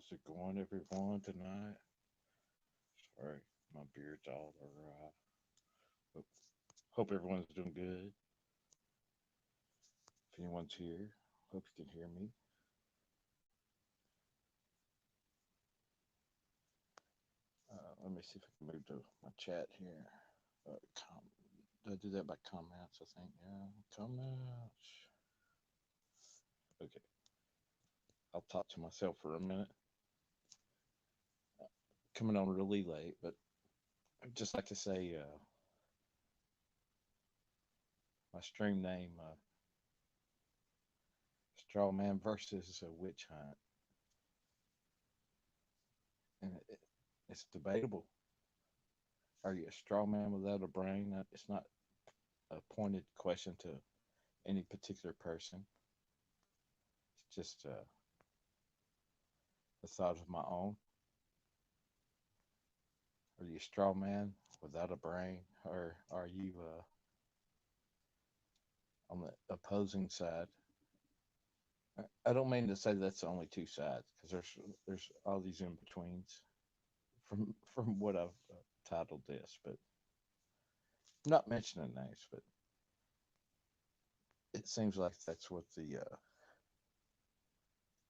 How's it going, everyone, tonight? Sorry, my beard's all awry. Hope, hope everyone's doing good. If anyone's here, hope you can hear me. Let me see if I can move to my chat here. Did I do that by comments? I think, yeah. Comments. Okay, I'll talk to myself for a minute. Coming on really late, but I'd just like to say my stream name, Strawman versus Witch Hunt. And it's debatable. Are you a straw man without a brain? It's not a pointed question to any particular person. It's just a thought of my own. Are you a straw man without a brain, or are you on the opposing side? I don't mean to say that's the only two sides, because there's all these in betweens from what I've titled this, but I'm not mentioning names, but it seems like that's what the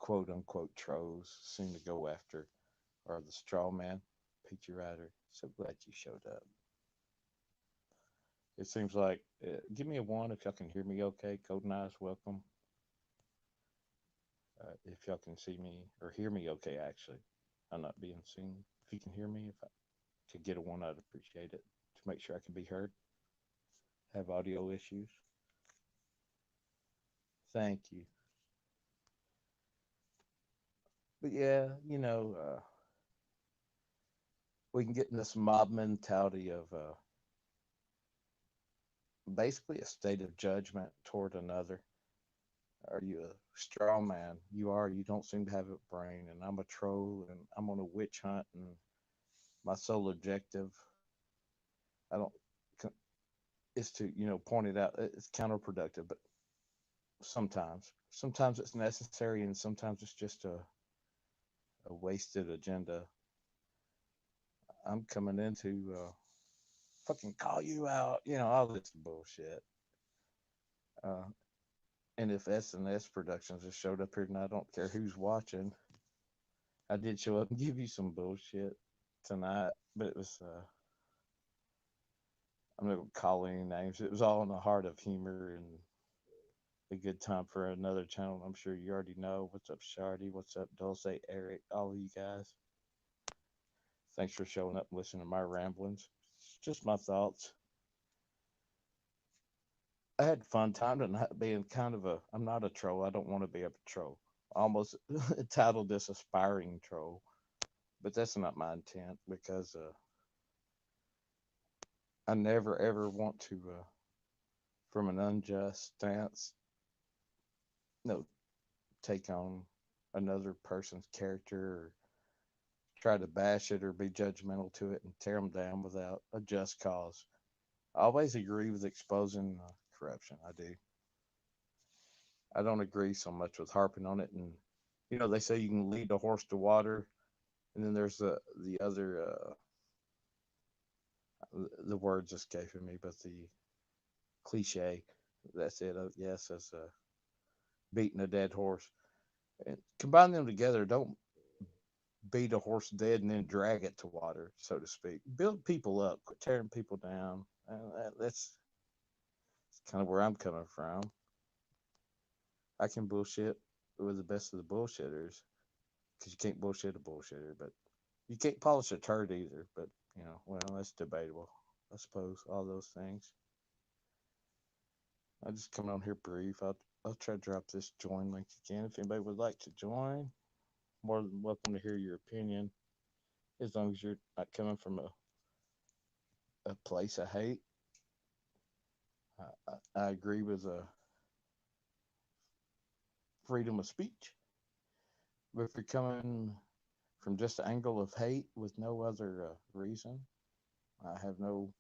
quote unquote trolls seem to go after, or the straw man. Peachy Rider, so glad you showed up. It seems like, give me a one if y'all can hear me okay. Golden Eyes, welcome. If y'all can see me or hear me okay, actually. I'm not being seen. If you can hear me, if I could get a one, I'd appreciate it to make sure I can be heard. Have audio issues. Thank you. But yeah, we can get in this mob mentality of basically a state of judgment toward another. Are you a straw man? You are. You don't seem to have a brain, and I'm a troll, and I'm on a witch hunt, and my sole objective, I don't, is to point it out. It's counterproductive, but sometimes it's necessary, and sometimes it's just a wasted agenda. I'm coming into fucking call you out, all this bullshit. Uh, and if S&S Productions just showed up here, and I don't care who's watching, I did show up and give you some bullshit tonight, but it was I'm not gonna call any names. It was all in the heart of humor and a good time for another channel. I'm sure you already know. What's up, Shardy? What's up, Dulce, Eric? All of you guys. Thanks for showing up and listening to my ramblings. It's just my thoughts. I had fun time tonight being kind of a. I'm not a troll. I don't want to be a troll. I almost titled this aspiring troll, but that's not my intent because I never ever want to, from an unjust stance, no, take on another person's character or try to bash it or be judgmental to it and tear them down without a just cause. I always agree with exposing corruption. I do. I don't agree so much with harping on it. And they say you can lead a horse to water, and then there's the other the words escaping me, but the cliche. That's it. Yes, that's beating a dead horse. And combine them together. Don't beat a horse dead and then drag it to water, so to speak. Build people up. Quit tearing people down. That's kind of where I'm coming from. I can bullshit with the best of the bullshitters because you can't bullshit a bullshitter, but you can't polish a turd either. But well, that's debatable. I suppose all those things. I just come on here brief. I'll try to drop this join link again. If anybody would like to join, more than welcome to hear your opinion. As long as you're not coming from a place I hate. I agree with freedom of speech. But if you're coming from just an angle of hate with no other reason, I have no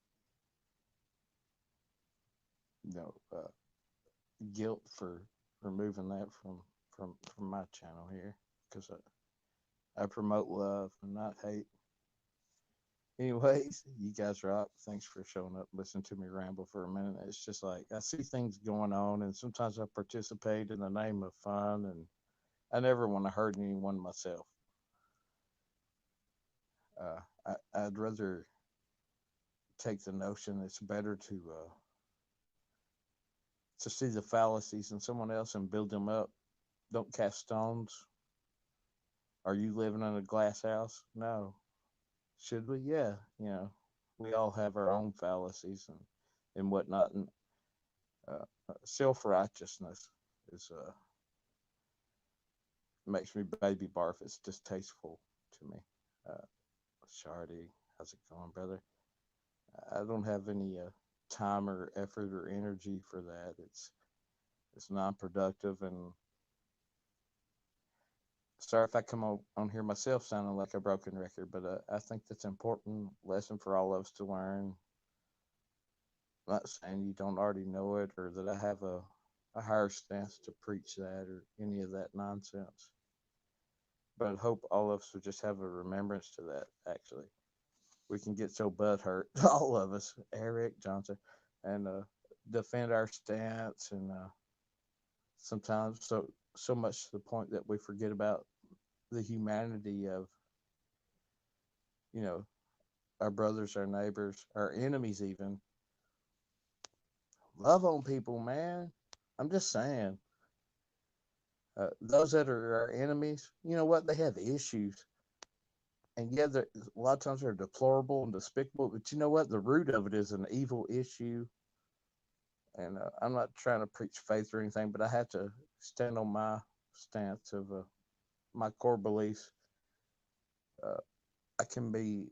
guilt for removing that from my channel here because I promote love and not hate. Anyways, you guys rock. Thanks for showing up. Listen to me ramble for a minute. It's just like I see things going on, and sometimes I participate in the name of fun, and I never want to hurt anyone myself. I'd rather take the notion it's better to see the fallacies in someone else and build them up. Don't cast stones. Are you living in a glass house? No. Should we? Yeah. We all have our own fallacies and whatnot. And self righteousness is makes me baby barf. It's distasteful to me. Uh, Shardy, how's it going, brother? I don't have any time or effort or energy for that. It's non-productive, and sorry if I come on here myself sounding like a broken record, but I think that's an important lesson for all of us to learn. I'm not saying you don't already know it or that I have a higher stance to preach that or any of that nonsense. But I hope all of us would just have a remembrance to that, actually. We can get so butthurt, all of us, Eric, Johnson, and defend our stance and sometimes so much to the point that we forget about the humanity of you know our brothers, our neighbors, our enemies. Even love on people, man. I'm just saying, those that are our enemies, you know what? They have issues, and yeah, a lot of times they're deplorable and despicable. But you know what? The root of it is an evil issue. And I'm not trying to preach faith or anything, but I have to stand on my stance of my core beliefs. Uh, I can be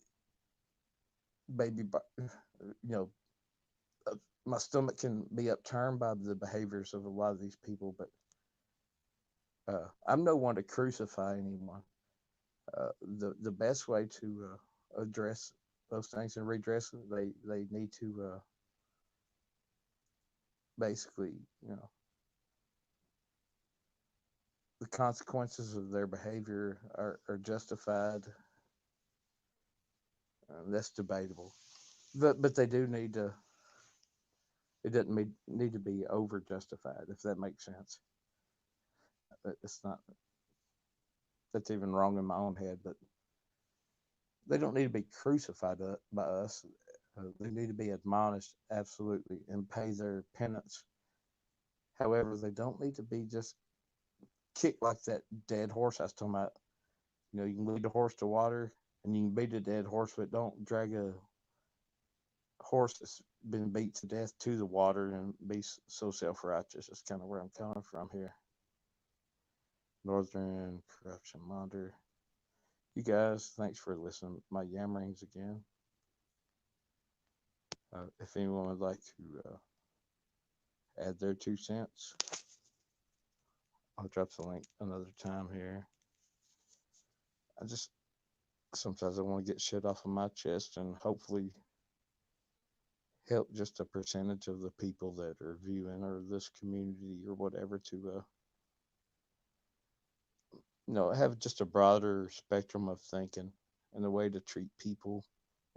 baby, know, uh, my stomach can be upturned by the behaviors of a lot of these people, but I'm no one to crucify anyone. The best way to address those things and redress them, they need to basically, the consequences of their behavior are justified. That's debatable, but they do need to. It doesn't need to be over justified, if that makes sense. It's not. That's even wrong in my own head, but they don't need to be crucified by us. They need to be admonished, absolutely, and pay their penance. However, they don't need to be just kicked like that dead horse I was talking about. You can lead a horse to water, and you can beat a dead horse, but don't drag a horse that's been beat to death to the water and be so self-righteous. That's kind of where I'm coming from here. Northern Corruption Monitor. You guys, thanks for listening. My yammerings again. If anyone would like to add their 2 cents, I'll drop the link another time here. Sometimes I want to get shit off of my chest and hopefully help just a percentage of the people that are viewing or this community or whatever to have just a broader spectrum of thinking and a way to treat people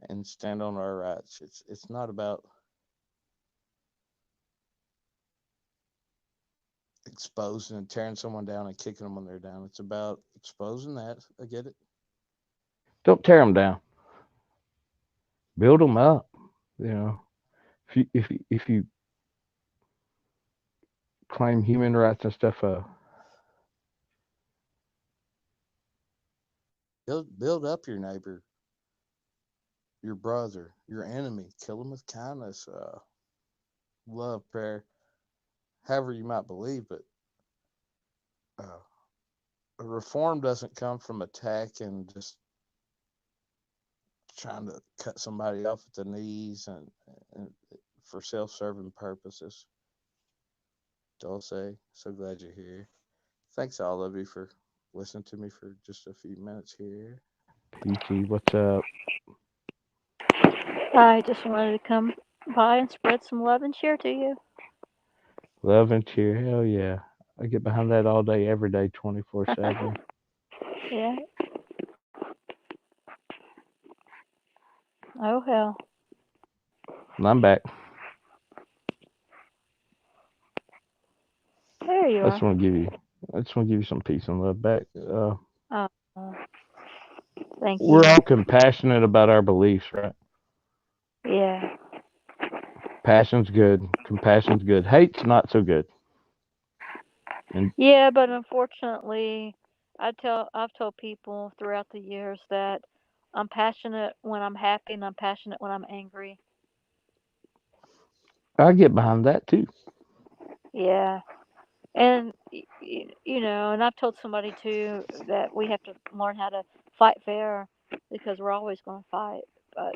and stand on our rights. It's not about exposing and tearing someone down and kicking them when they're down. It's about exposing that. I get it. Don't tear them down. Build them up. You know, if you claim human rights and stuff, build up your neighbor, your brother, your enemy. Kill them with kindness, love, prayer, however you might believe. But uh, reform doesn't come from attack and just trying to cut somebody off at the knees and for self-serving purposes. Dulce, so glad you're here. Thanks all of you for listening to me for just a few minutes here. PT, what's up? I just wanted to come by and spread some love and cheer to you. Love and cheer, hell yeah. I get behind that all day, every day, 24/7. Yeah. Oh hell. And I'm back. There you I just are. want to give you. I just want to give you some peace and love back. Oh, thank We're you. all compassionate about our beliefs, right? Yeah. Passion's good. Compassion's good. Hate's not so good. And Yeah, but unfortunately, I've told people throughout the years that I'm passionate when I'm happy and I'm passionate when I'm angry. I get behind that too. Yeah. And and I've told somebody too that we have to learn how to fight fair because we're always going to fight, but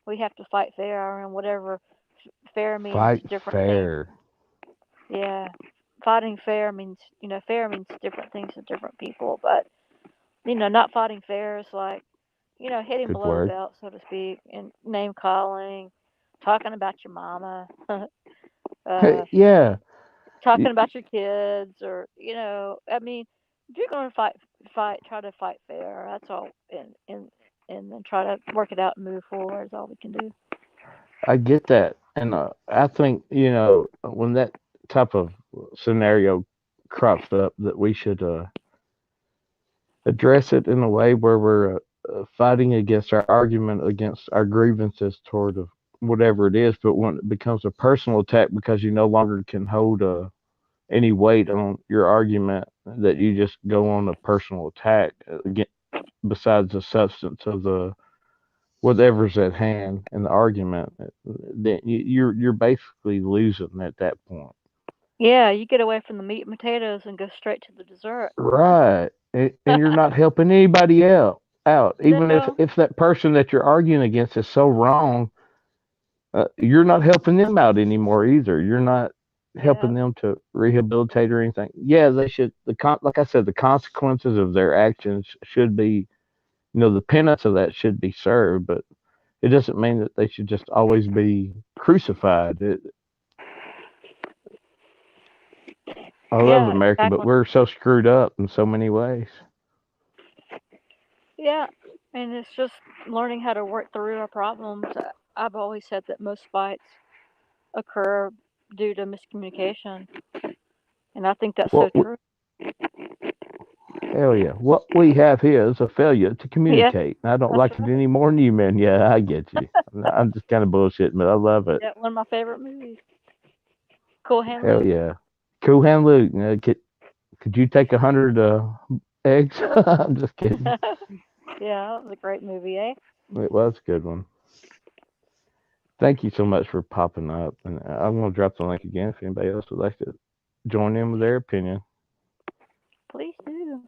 we have to fight fair, and whatever fair means Fight different things. fair. Yeah, fighting fair means fair means different things to different people, but not fighting fair is like hitting Good below the word. belt, so to speak, and name calling, talking about your mama, uh, Yeah. talking about your kids, or I mean, if you're going to try to fight fair. That's all, and then try to work it out and move forward is all we can do. I get that. And I think, when that type of scenario crops up, that we should address it in a way where we're fighting against our argument, against our grievances toward whatever it is. But when it becomes a personal attack because you no longer can hold any weight on your argument, that you just go on a personal attack again, besides the substance of the whatever's at hand in the argument, then you're basically losing at that point. Yeah, you get away from the meat and potatoes and go straight to the dessert. Right. And you're not helping anybody else out. Even No. if that person that you're arguing against is so wrong, you're not helping them out anymore either. You're not helping Yeah. them to rehabilitate or anything. Yeah, they should. Like I said, the consequences of their actions should be, the penance of that should be served. But it doesn't mean that they should just always be crucified. I love Yeah. America, but Exactly. we're so screwed up in so many ways. Yeah. And it's just learning how to work through our problems. I've always said that most fights occur due to miscommunication, and I think that's so What true. Hell yeah. What we have here is a failure to Yeah. communicate. And I don't That's like it right. any more than you, man. Yeah, I get you. I'm just kind of bullshitting, but I love it. Yeah. One of my favorite movies. Cool Hand Hell Luke. yeah. Cool hand Luke. Could you take 100 eggs? I'm just kidding. Yeah, that was a great movie, eh? It was a good one. Thank you so much for popping up. And I'm going to drop the link again if anybody else would like to join in with their opinion. Please do.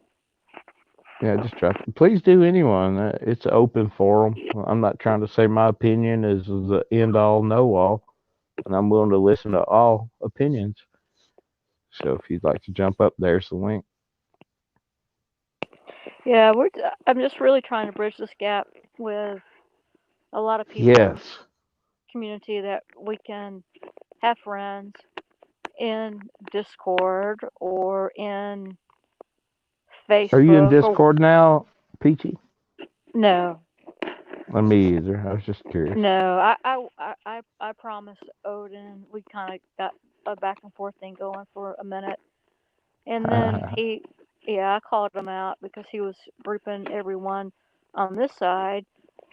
Yeah, just drop. Please do, anyone. It's an open forum. I'm not trying to say my opinion is the end all, know all, and I'm willing to listen to all opinions. So if you'd like to jump up, there's the link. Yeah, I'm just really trying to bridge this gap with a lot of people in the Yes. community that we can have friends in Discord or in Are you in Facebook or Discord now, Peachy? no, Me either. I was just curious. no. I promised Odin. We kind of got a back and forth thing going for a minute, and then yeah, I called him out because he was grouping everyone on this side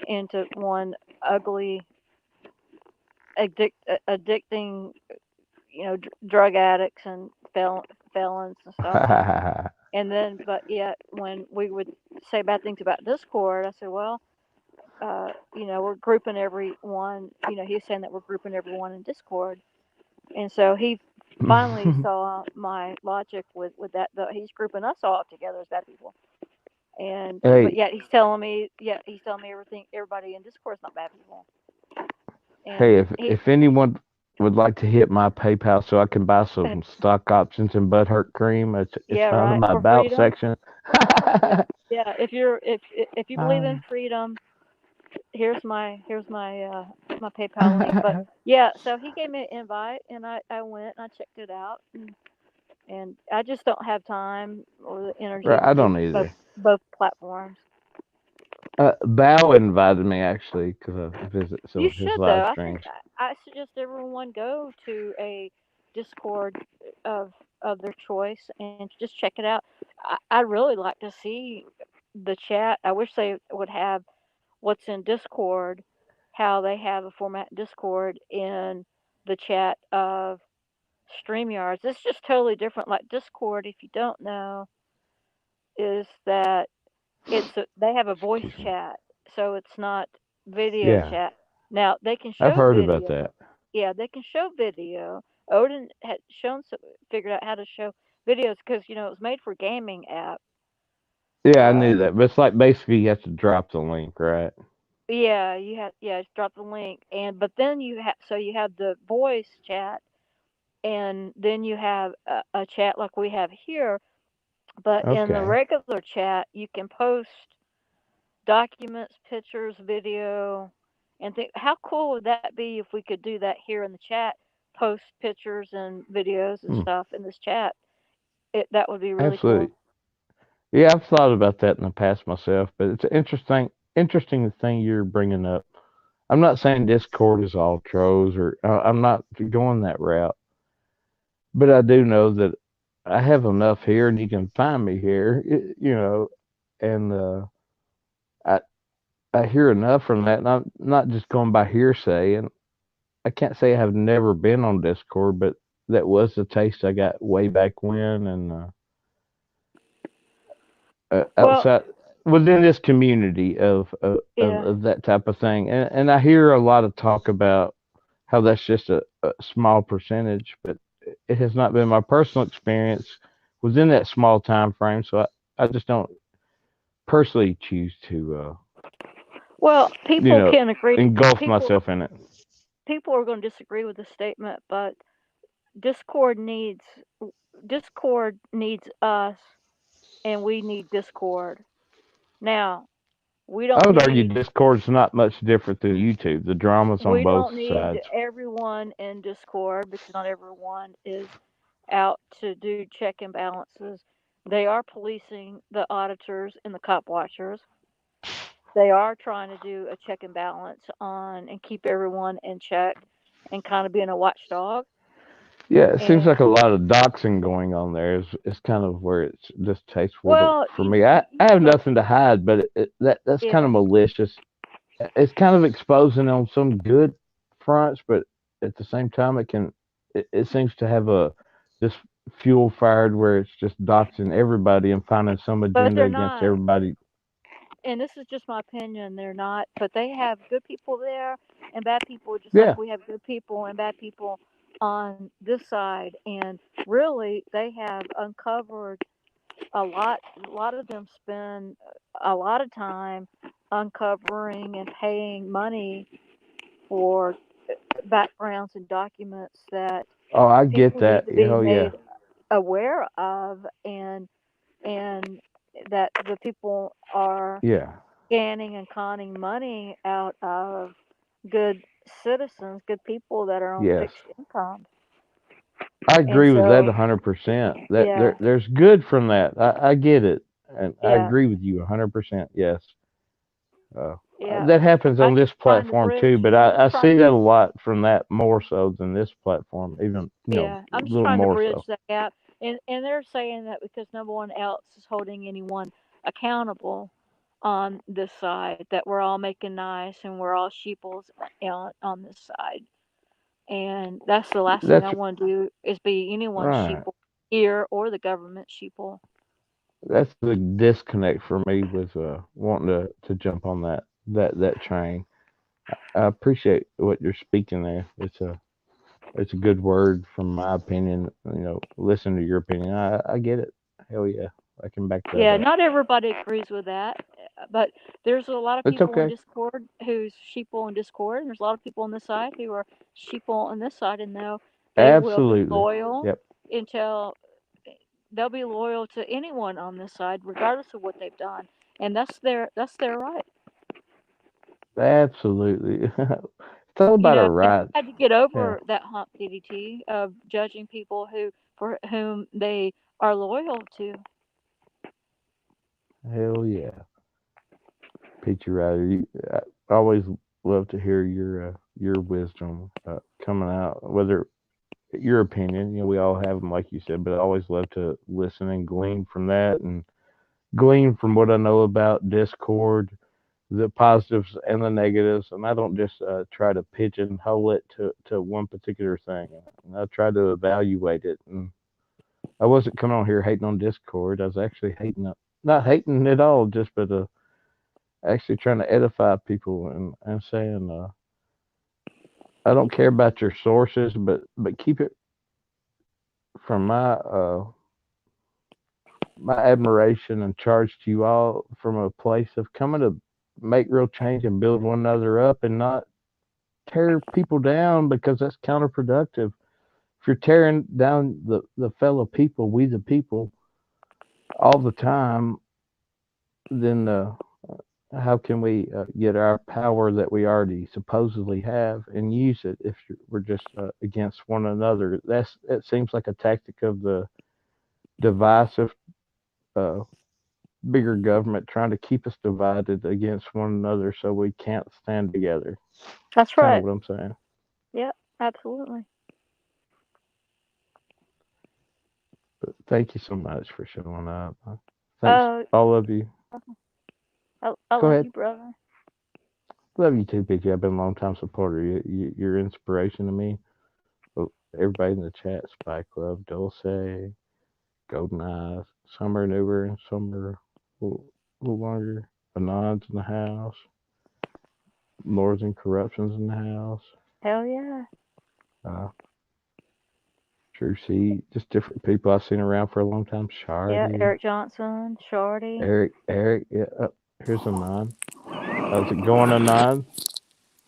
into one ugly addicting, drug addicts and felons and stuff. And then, but yet, when we would say bad things about Discord, I said, well, we're grouping everyone. He's saying that we're grouping everyone in Discord, and so he finally saw my logic with that. Though he's grouping us all together as bad people, and but hey, yet he's telling me everybody in Discord is not bad people, hey, and he if anyone would like to hit my PayPal so I can buy some stock options and butthurt cream, it's yeah, found in right, my for about freedom. section. Yeah, yeah. If you believe in Uh, freedom, here's my PayPal link. But yeah, so he gave me an invite, and I went and I checked it out, and I just don't have time or the energy right, to I do don't both either. both platforms. Bao invited me actually because I visit some You of his should though. live I think streams. I suggest everyone go to a Discord of of their choice and just check it out. I'd really like to see the chat. I wish they would have what's in Discord, how they have a format in Discord in the chat of StreamYards. It's just totally different. Like Discord, if you don't know, is that they have a voice Excuse me. chat, so it's not video Yeah, chat. Now they can I've show heard about video. that. Yeah, they can show video. Odin had figured out how to show videos because it was made for gaming app. Yeah, I Uh, knew that, but it's like basically you have to drop the link, right? yeah, just drop the link, and but then you have the voice chat, and then you have a chat like we have here. But in the Okay. regular chat, you can post documents, pictures, video, and think how cool would that be if we could do that here in the chat? Post pictures and videos and Hmm. stuff in this chat. That would be really cool. Absolutely. Yeah, I've thought about that in the past myself, but it's interesting thing you're bringing up. I'm not saying Discord is all trolls, or I'm not going that route, but I do know that I have enough here, and you can find me here, and I I hear enough from that, and I'm not just going by hearsay, and I can't say I've never been on Discord, but that was the taste I got way back when, and Well, outside within this community yeah, of that type of thing, and I hear a lot of talk about how that's just a small percentage, but it has not been my personal experience within that small time frame, so I just don't personally choose to well, you people know can agree. engulf People myself in it. people are going to disagree with the statement, but Discord needs Discord needs us, and we need Discord. Now, we I don't would argue need Discord's not much different than YouTube. The drama's on we both don't need sides. everyone in Discord because not everyone is out to do check and balances. They are policing the auditors and the cop watchers. They are trying to do a check and balance on and keep everyone in check and kind of being a watchdog. Yeah, it seems And like a lot of doxing going on there. Is kind of where it's distasteful well, for me. I have but nothing to hide, but that's kind yeah, of malicious. It's kind of exposing on some good fronts, but at the same time, it seems to have a this fuel fired where it's just doxing everybody and finding some but agenda they're against not. everybody. And this is just my opinion. They're not, but they have good people there and bad people, just like Yeah. we have good people and bad people on this side. And really, they have uncovered a lot of them spend a lot of time uncovering and paying money for backgrounds and documents that Oh, I get people need that. to be Oh yeah. made aware of, and that the people are Yeah. scanning and conning money out of good citizens, good people that are on Yes. fixed income. I And agree with that so, 100%. That yeah, there's good from that. I get it, and I yeah, agree with you 100%. Yes, uh, yeah. that happens on I'm this just trying to platform too, bridge. but I'm I just trying. see that a lot from that more so than this platform. Even Yeah, a I'm just little trying to more bridge so. that gap. And they're saying that because no one else is holding anyone accountable on this side, that we're all making nice and we're all sheeples on this side. And that's the last thing I That's want to do is be anyone's right. sheeple here or the government sheeple. That's the disconnect for me with wanting to jump on that train. I appreciate what you're speaking there. It's a good word from my opinion. Listen to your opinion. I get it. Hell yeah, I can back that Yeah, up. not everybody agrees with that, but there's a lot of It's people in okay. Discord who's sheeple in Discord, and there's a lot of people on this side who are sheeple on this side, and they will be Absolutely. loyal Yep. until they'll be loyal to anyone on this side, regardless of what they've done, and that's their right. Absolutely. It's all about a And right. I had to get Yeah. over that hump, DDT, of judging people for whom they are loyal to. Hell yeah. Peachy Rider, I always love to hear your wisdom coming out, whether your opinion. We all have them, like you said, but I always love to listen and glean from that, and glean from what I know about Discord, the positives and the negatives, and I don't just try to pigeonhole it to one particular thing. I try to evaluate it, and I wasn't coming on here hating on Discord. I was actually hating, not hating at all, just but actually trying to edify people and saying, I don't care about your sources, but keep it from my admiration and charge to you all from a place of coming to make real change and build one another up, and not tear people down, because that's counterproductive. If you're tearing down the fellow people, we the people, all the time, then how can we get our power that we already supposedly have and use it if we're just against one another? It seems like a tactic of the divisive, uh, bigger government trying to keep us divided against one another so we can't stand together. That's Kind of right. what I'm saying. Yep, absolutely. But thank you so much for showing up. Thanks, Oh, all of you. I Go love ahead. you, brother. Love you too, Picky. I've been a long time supporter. You're inspiration to me. Well, everybody in the chat, Spy Club, Dulce, Golden Eyes, some are newer and some are a little longer. Anon's in the house. Northern Corruption's in the house. Hell yeah. Uh, True C, just different people I've seen around for a long time. Yeah, Shardy, Eric Johnson, Shorty. Eric. Yeah, here's Anon. How's it going, Anon?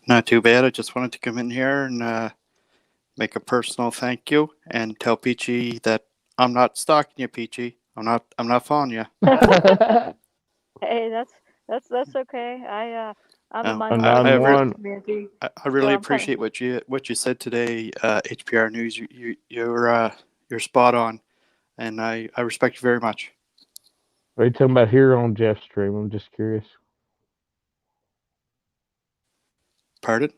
Not too bad. I just wanted to come in here and make a personal thank you and tell Peachy that I'm not stalking you, Peachy. I'm not following you. Hey, that's okay. I'm a No, minority Anon in this one. community, I so really I'm kind of. appreciate what you said today, HPR News. You're spot on, and I respect you very much. What are you talking about here on Jeff's stream? I'm just curious. Pardon?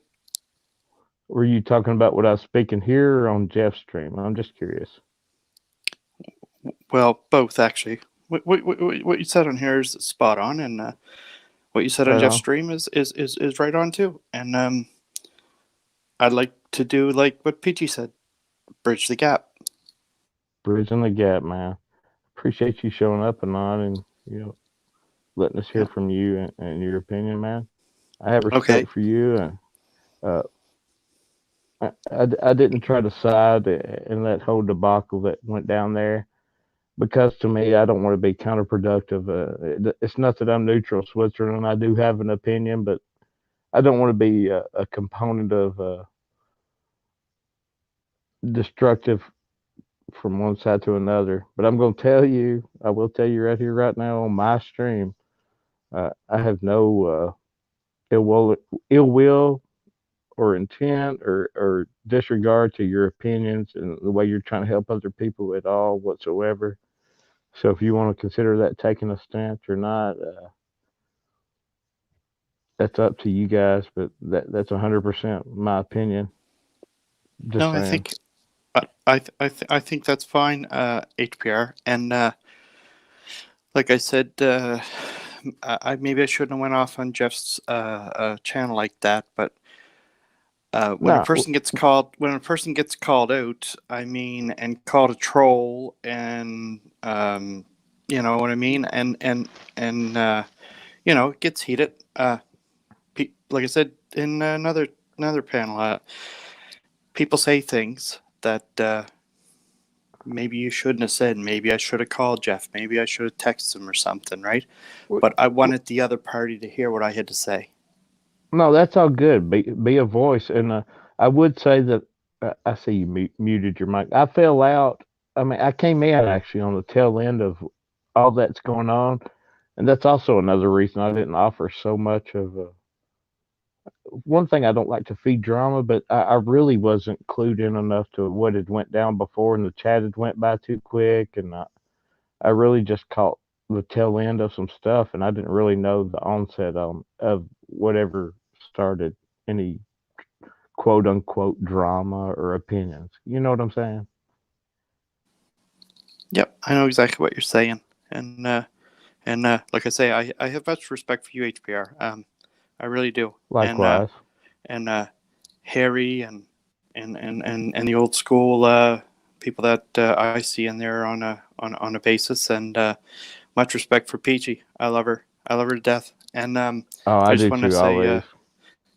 Were you talking about what I was speaking here or on Jeff's stream? I'm just curious. Well, both actually. What you said on here is spot on, and what you said on Right Jeff's on. stream is right on too. And I'd like to do like what Peachy said, bridge the gap. Bridging the gap, man. Appreciate you showing up, Anon, and letting us hear Yeah. from you and your opinion, man. I have Okay. respect for you, and uh, I didn't try to side in that whole debacle that went down there, because to me, I don't want to be counterproductive. It's not that I'm neutral, Switzerland. I do have an opinion, but I don't want to be a component of destructive from one side to another. But I'm going to tell you, I will tell you right here, right now on my stream, I have no ill will, ill will or intent or disregard to your opinions and the way you're trying to help other people at all whatsoever. So if you want to consider that taking a stance or not, that's up to you guys. But that's 100% my opinion. Just No, I saying. think I think that's fine, HPR. And like I said, I maybe I shouldn't have went off on Jeff's channel like that. But No, when a person gets called out, I mean, and called a troll, and you know what I mean, and it gets heated. Like I said in another panel, people say things that maybe you shouldn't have said. Maybe I should have called Jeff. Maybe I should have texted him or something, right? But I wanted the other party to hear what I had to say. no, that's all good. Be a voice, and I would say that I see you muted your mic. I fell out. I mean, I came in actually on the tail end of all that's going on, and that's also another reason I didn't offer so much of. One thing, I don't like to feed drama, but I really wasn't clued in enough to what had went down before, and the chat had went by too quick, and I really just caught the tail end of some stuff, and I didn't really know the onset of whatever started any quote unquote drama or opinions. You know what I'm saying? Yep, I know exactly what you're saying, and like I say, I have much respect for you, HPR. I really do. Likewise. And Harry and the old school people that I see in there on a basis, and much respect for Peachy. I love her. I love her to death. And Oh, I I just do want to too, say, always.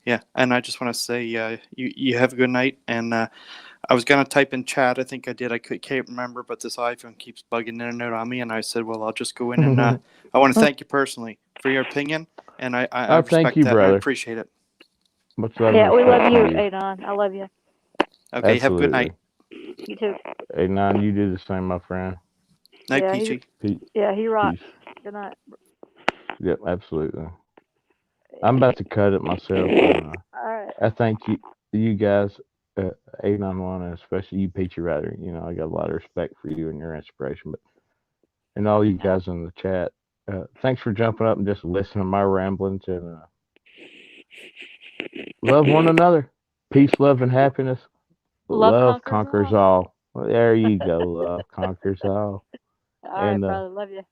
yeah, and I just want to say, you have a good night. And I was gonna type in chat. I think I did. Can't remember, but this iPhone keeps bugging in and out on me. And I said, well, I'll just go in and I want to thank you personally for your opinion, and I Oh, thank respect you, that and I brother. appreciate it. Much love Yeah, and we respect love to you, you. Adon. I love you. Okay, have a good Absolutely. night. You too. Hey, Nine, you do the same, my friend. Night, Yeah, Peachy. he rocks. Peace. Good night. Yep, absolutely. I'm about to cut it myself, and All right. I thank you guys, 891, and especially you, Peachy Rider. You know, I got a lot of respect for you and your inspiration, but and all you guys in the chat. Thanks for jumping up and just listening to my ramblings, and love one another. Peace, love, and happiness. Love Love conquers conquers all. all. Well, there you go. Love conquers all. All right, And brother. Love you.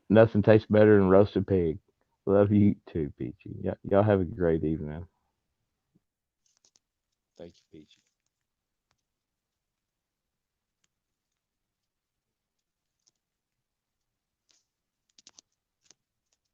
nothing tastes better than roasted pig. Love you too, Peachy. Y'all have a great evening. Thank you, Peachy.